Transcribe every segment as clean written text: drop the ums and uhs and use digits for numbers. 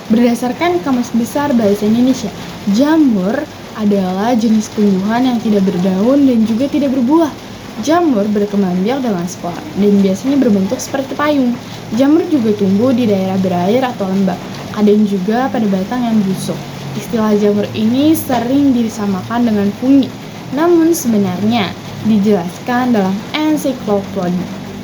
Berdasarkan Kamus Besar Bahasa Indonesia, jamur adalah jenis tumbuhan yang tidak berdaun dan juga tidak berbuah. Jamur berkembang biak dengan spora dan biasanya berbentuk seperti payung. Jamur juga tumbuh di daerah berair atau lembab, kadang juga pada batang yang busuk. Istilah jamur ini sering disamakan dengan fungi, namun sebenarnya dijelaskan dalam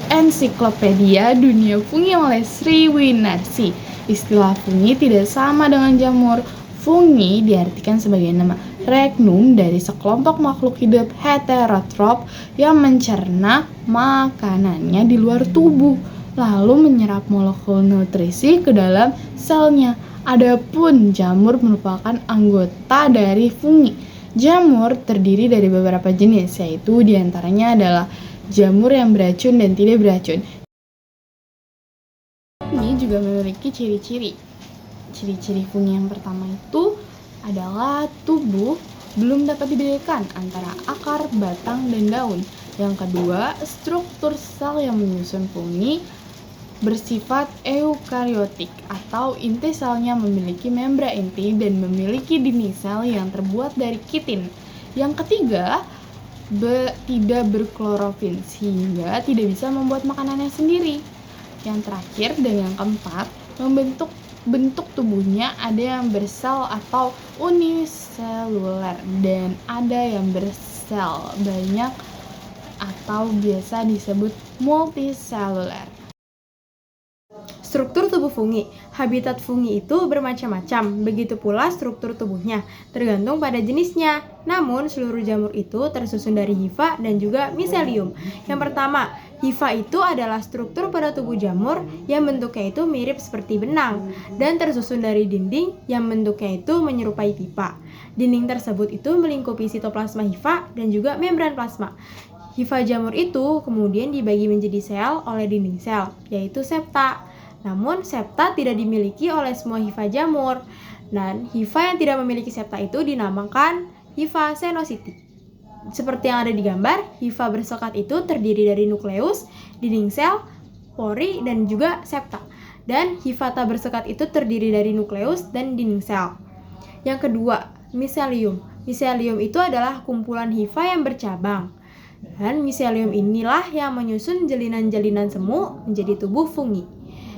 Ensiklopedia Dunia Fungi oleh Sri Winarsi. Istilah fungi tidak sama dengan jamur. Fungi diartikan sebagai nama regnum dari sekelompok makhluk hidup heterotrof yang mencerna makanannya di luar tubuh, lalu menyerap molekul nutrisi ke dalam selnya. Adapun jamur merupakan anggota dari fungi. Jamur terdiri dari beberapa jenis, yaitu diantaranya adalah jamur yang beracun dan tidak beracun. Fungi juga memiliki ciri-ciri. Ciri-ciri fungi yang pertama itu adalah tubuh belum dapat dibedakan antara akar, batang, dan daun. Yang kedua, struktur sel yang menyusun fungi bersifat eukariotik atau inti selnya memiliki membran inti dan memiliki dinding sel yang terbuat dari kitin. Yang ketiga, tidak berklorofil sehingga tidak bisa membuat makanannya sendiri. Yang terakhir dan yang keempat, bentuk tubuhnya ada yang bersel atau uniseluler dan ada yang bersel banyak atau biasa disebut multiseluler. Struktur tubuh fungi. Habitat fungi itu bermacam-macam, begitu pula struktur tubuhnya, tergantung pada jenisnya. Namun, seluruh jamur itu tersusun dari hifa dan juga miselium. Yang pertama, hifa itu adalah struktur pada tubuh jamur yang bentuknya itu mirip seperti benang dan tersusun dari dinding yang bentuknya itu menyerupai pipa. Dinding tersebut itu melingkupi sitoplasma hifa dan juga membran plasma. Hifa jamur itu kemudian dibagi menjadi sel oleh dinding sel, yaitu septa. Namun, septa tidak dimiliki oleh semua hifa jamur. Dan hifa yang tidak memiliki septa itu dinamakan hifa senositik. Seperti yang ada di gambar, hifa bersekat itu terdiri dari nukleus, dinding sel, pori, dan juga septa. Dan hifa tak bersekat itu terdiri dari nukleus dan dinding sel. Yang kedua, miselium. Miselium itu adalah kumpulan hifa yang bercabang. Dan miselium inilah yang menyusun jalinan-jalinan semu menjadi tubuh fungi.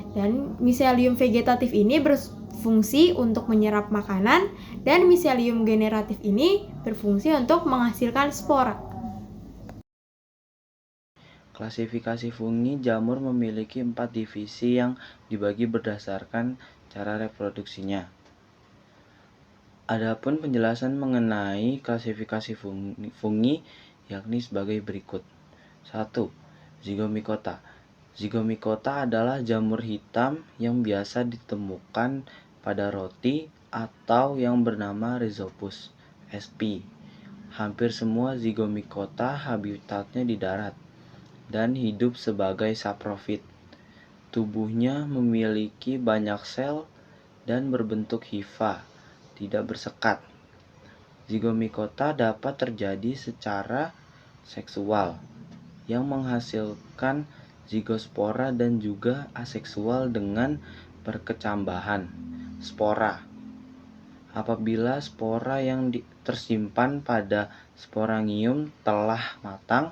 Dan miselium vegetatif ini berfungsi untuk menyerap makanan dan miselium generatif ini berfungsi untuk menghasilkan spora. Klasifikasi fungi jamur memiliki 4 divisi yang dibagi berdasarkan cara reproduksinya. Adapun penjelasan mengenai klasifikasi fungi yakni sebagai berikut. 1. Zygomicota. Zygomicota adalah jamur hitam yang biasa ditemukan pada roti atau yang bernama Rhizopus sp. Hampir semua Zygomicota habitatnya di darat dan hidup sebagai saprofit. Tubuhnya memiliki banyak sel dan berbentuk hifa, tidak bersekat. Zygomicota dapat terjadi secara seksual yang menghasilkan zigospora dan juga aseksual dengan perkecambahan spora. Apabila spora yang tersimpan pada sporangium telah matang,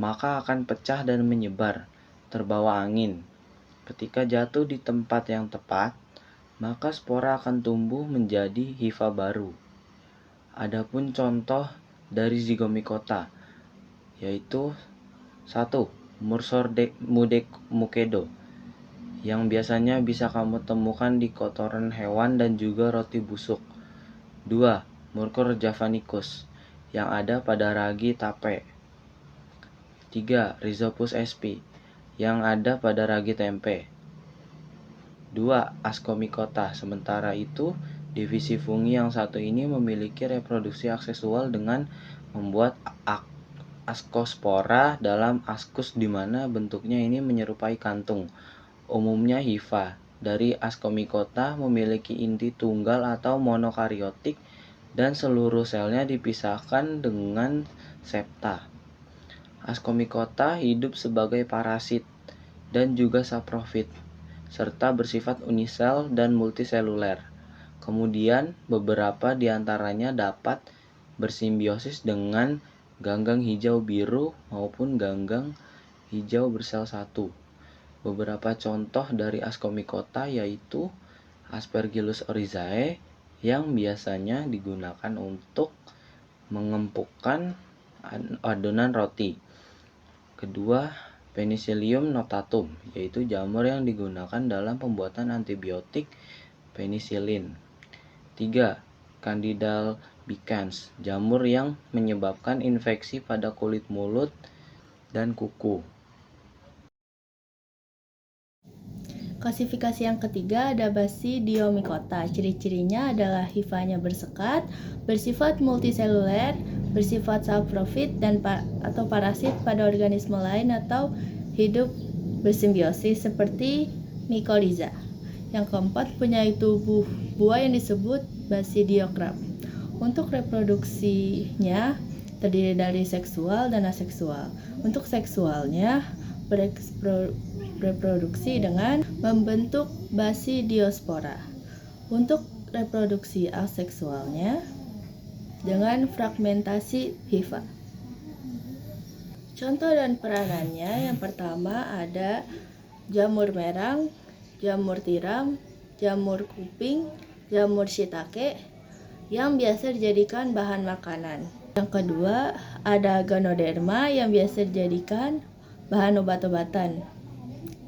maka akan pecah dan menyebar, terbawa angin. Ketika jatuh di tempat yang tepat, maka spora akan tumbuh menjadi hifa baru. Adapun contoh dari Zygomicota yaitu 1. Mursor mukedo yang biasanya bisa kamu temukan di kotoran hewan dan juga roti busuk. 2. Murcor javanicus yang ada pada ragi tape. 3. Rhizopus sp yang ada pada ragi tempe. 2. Ascomycota. Sementara itu, divisi fungi yang satu ini memiliki reproduksi aseksual dengan membuat askospora dalam askus di mana bentuknya ini menyerupai kantung. Umumnya hifa dari Ascomycota memiliki inti tunggal atau monokariotik dan seluruh selnya dipisahkan dengan septa. Ascomycota hidup sebagai parasit dan juga saprofit. serta bersifat unisel dan multiseluler. Kemudian, beberapa di antaranya dapat bersimbiosis dengan ganggang hijau biru maupun ganggang hijau bersel satu. Beberapa contoh dari Ascomycota yaitu Aspergillus oryzae yang biasanya digunakan untuk mengempukkan adonan roti. Kedua, Penicillium notatum, yaitu jamur yang digunakan dalam pembuatan antibiotik penisilin. 3. Candida albicans, jamur yang menyebabkan infeksi pada kulit mulut dan kuku. Klasifikasi yang ketiga ada Basidiomycota. Ciri-cirinya adalah hifanya bersekat, bersifat multiseluler, bersifat saprofit dan atau parasit pada organisme lain atau hidup bersimbiosis seperti Mycorrhiza. Yang keempat punya tubuh buah yang disebut Basidiocram. Untuk reproduksinya terdiri dari seksual dan aseksual. Untuk seksualnya bereproduksi dengan membentuk basidiospora. Untuk reproduksi aseksualnya dengan fragmentasi hifa. Contoh dan peranannya, yang pertama ada jamur merang, jamur tiram, jamur kuping, jamur shiitake yang biasa dijadikan bahan makanan. Yang kedua ada Ganoderma yang biasa dijadikan bahan obat-obatan.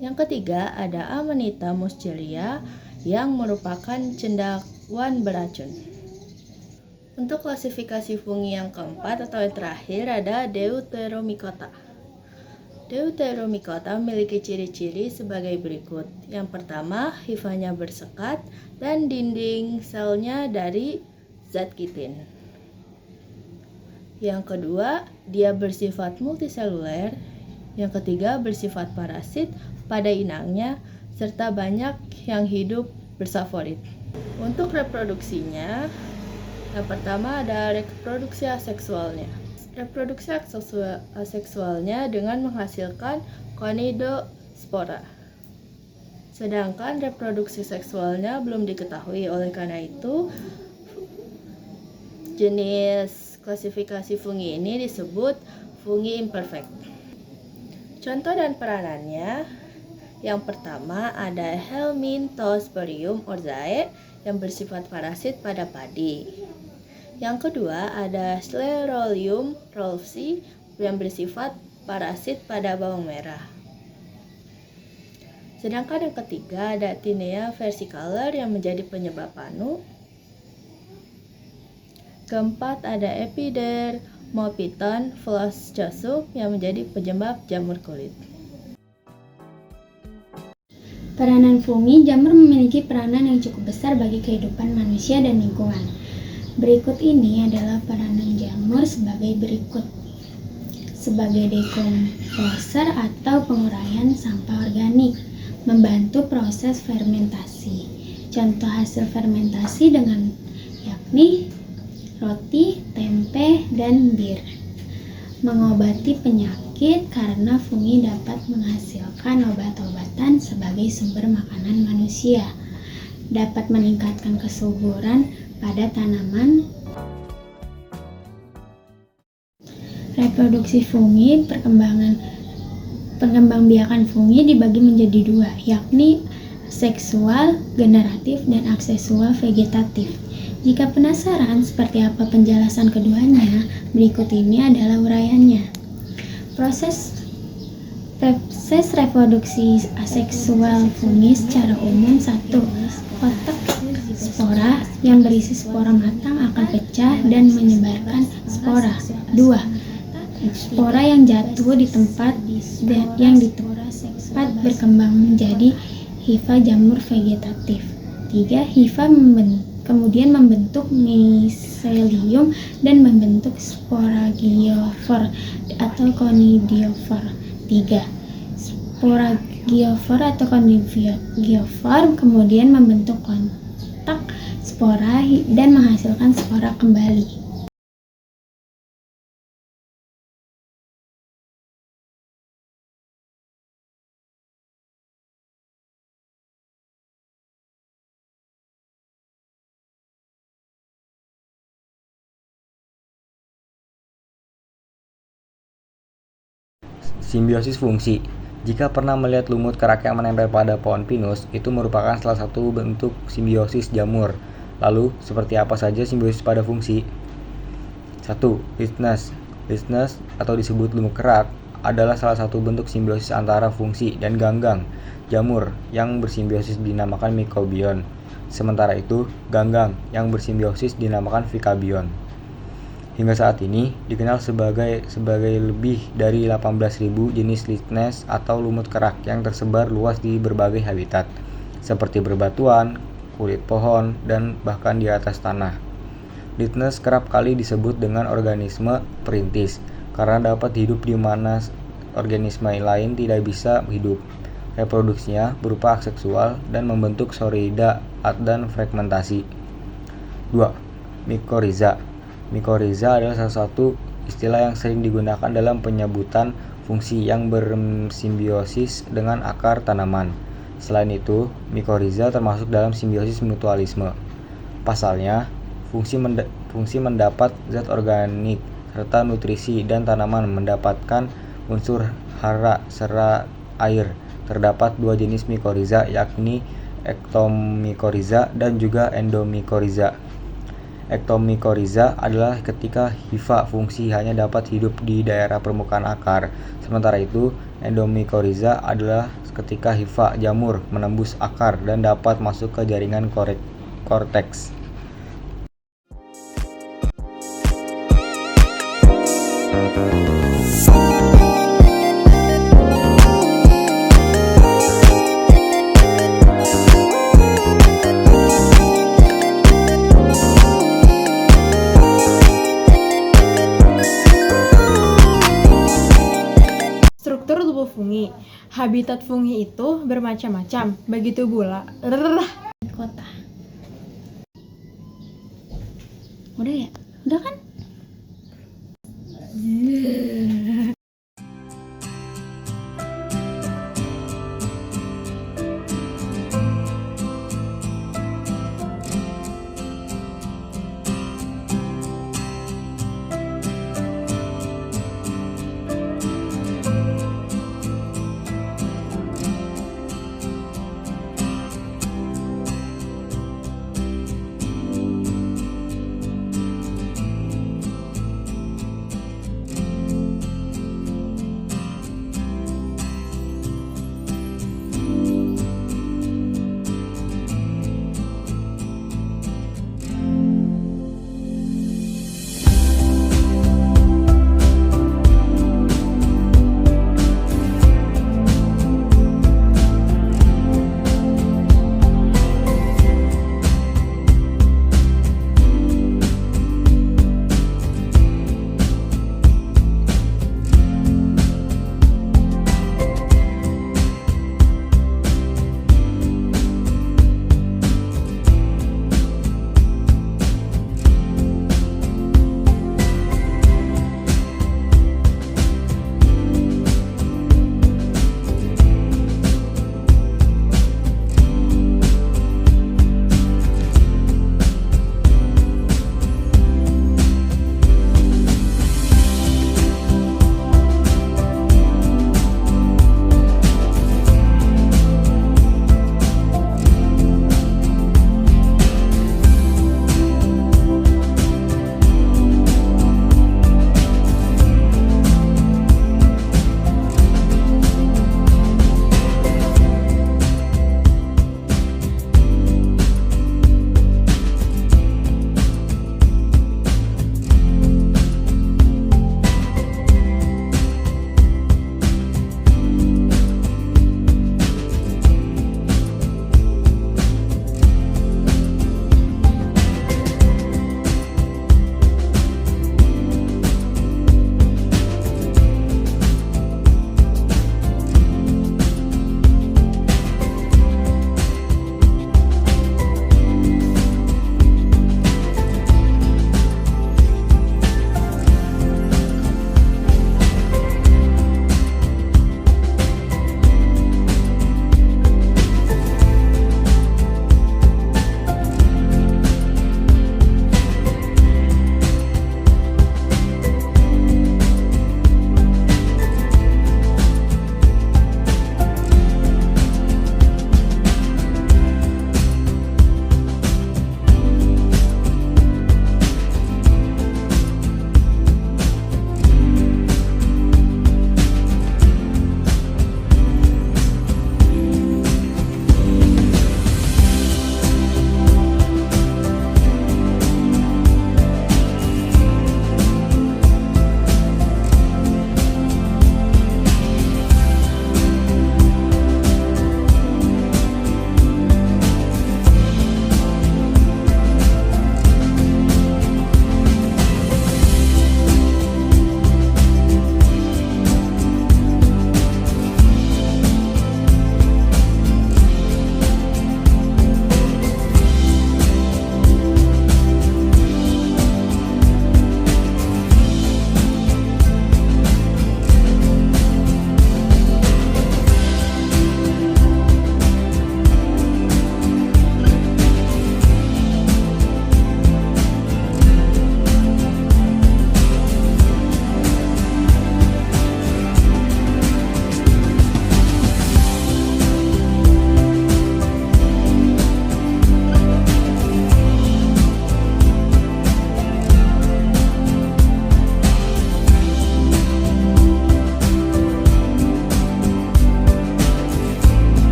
Yang ketiga ada Amanita muscaria yang merupakan cendawan beracun. Untuk klasifikasi fungi yang keempat atau yang terakhir ada Deuteromycota. Deuteromycota memiliki ciri-ciri sebagai berikut. Yang pertama, hifanya bersekat dan dinding selnya dari zat kitin. Yang kedua, dia bersifat multiseluler. Yang ketiga, bersifat parasit pada inangnya, serta banyak yang hidup bersavorit. Untuk reproduksinya, yang pertama ada reproduksi aseksualnya. Reproduksi aseksualnya dengan menghasilkan conidospora. Sedangkan reproduksi seksualnya belum diketahui, oleh karena itu jenis klasifikasi fungi ini disebut fungi imperfect. Contoh dan peranannya, yang pertama ada Helminthosporium oryzae yang bersifat parasit pada padi. Yang kedua ada Sclerotium rolfsi yang bersifat parasit pada bawang merah. Sedangkan yang ketiga ada Tinea versicolor yang menjadi penyebab panu. Keempat ada Epidermophyton floscosum yang menjadi penyebab jamur kulit. Peranan fungi, jamur memiliki peranan yang cukup besar bagi kehidupan manusia dan lingkungan. Berikut ini adalah peranan jamur sebagai berikut. Sebagai dekomposer atau penguraian sampah organik, membantu proses fermentasi. Contoh hasil fermentasi yakni roti, tempe, dan bir. Mengobati penyakit karena fungi dapat menghasilkan obat-obatan sebagai sumber makanan manusia. Dapat meningkatkan kesuburan pada tanaman. Reproduksi fungi, perkembangbiakan fungi dibagi menjadi dua, yakni seksual generatif dan aseksual vegetatif. Jika penasaran seperti apa penjelasan keduanya, berikut ini adalah uraiannya. Proses reproduksi aseksual fungi secara umum: 1. Kotak spora yang berisi spora matang akan pecah dan menyebarkan spora. 2. Spora yang jatuh di tempat berkembang menjadi hifa jamur vegetatif. 3. Hifa kemudian membentuk miselium dan membentuk sporagiofor atau conidiofor. 3. Sporagiofor atau conidiofor kemudian membentuk kontak spora dan menghasilkan spora kembali. Simbiosis fungsi. Jika pernah melihat lumut kerak yang menempel pada pohon pinus, itu merupakan salah satu bentuk simbiosis jamur. Lalu, seperti apa saja simbiosis pada fungsi? 1. Lichens. Lichens atau disebut lumut kerak adalah salah satu bentuk simbiosis antara fungsi dan ganggang jamur yang bersimbiosis dinamakan mikobion. Sementara itu, ganggang yang bersimbiosis dinamakan fikabion. Hingga saat ini dikenal sebagai lebih dari 18.000 jenis lichens atau lumut kerak yang tersebar luas di berbagai habitat, seperti berbatuan, kulit pohon, dan bahkan di atas tanah. Lichens kerap kali disebut dengan organisme perintis karena dapat hidup di mana organisme lain tidak bisa hidup. Reproduksinya berupa aseksual dan membentuk sorida dan fragmentasi. 2. Mycorrhiza. Mycorrhiza adalah salah satu istilah yang sering digunakan dalam penyebutan fungsi yang bersimbiosis dengan akar tanaman. Selain itu, mycorrhiza termasuk dalam simbiosis mutualisme. Pasalnya, fungsi mendapat zat organik serta nutrisi dan tanaman mendapatkan unsur hara serta air. Terdapat dua jenis mycorrhiza, yakni ektomycorrhiza dan juga endomycorrhiza. Ektomycorrhiza adalah ketika hifa fungsi hanya dapat hidup di daerah permukaan akar. Sementara itu, endomycorrhiza adalah ketika hifa jamur menembus akar dan dapat masuk ke jaringan korteks. Struktur tubuh fungi. Habitat fungi itu bermacam-macam. Begitu pula. Kota. Udah ya? Udah kan?